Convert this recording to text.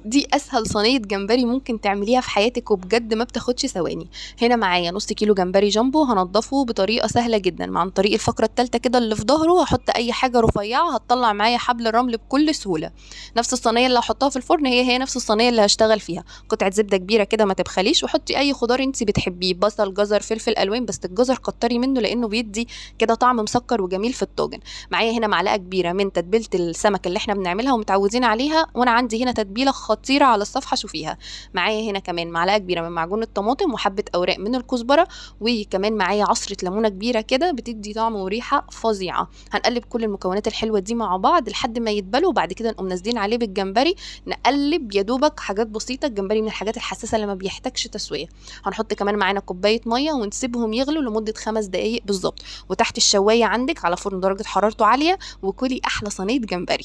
دي اسهل صينيه جمبري ممكن تعمليها في حياتك، وبجد ما بتاخدش ثواني. هنا معايا نص كيلو جمبري جامبو، هنضفه بطريقه سهله جدا عن طريق الفقره الثالثه كده اللي في ظهره. هحط اي حاجه رفيعه هتطلع معايا حبل الرمل بكل سهوله. نفس الصينيه اللي هحطها في الفرن هي نفس الصينيه اللي هشتغل فيها. قطعه زبده كبيره كده ما تبخليش، وحطي اي خضار انت بتحبيه، بصل جزر فلفل الوان، بس الجزر كتري منه لانه بيدي كده طعم مسكر وجميل في الطاجن. معايا هنا معلقه كبيره من تتبيله السمك اللي احنا بنعملها ومتعودين عليها، وانا عندي هنا تتبيله خطيره على الصفحه شوفيها. معايا هنا كمان معلقه كبيره من معجون الطماطم، وحبه اوراق من الكزبره، وكمان معايا عصره ليمونه كبيره كده بتدي طعم وريحه فظيعه. هنقلب كل المكونات الحلوه دي مع بعض لحد ما يتبلوا، وبعد كده نقوم نازلين عليه بالجمبري. نقلب يا دوبك حاجات بسيطه، الجمبري من الحاجات الحساسه اللي ما بيحتاجش تسويه. هنحط كمان معانا كوبايه ميه ونسيبهم يغلوا لمده 5 دقائق بالظبط، وتحت الشوايه عندك على فرن درجه حرارته عاليه، وكلي احلى صينيه جمبري.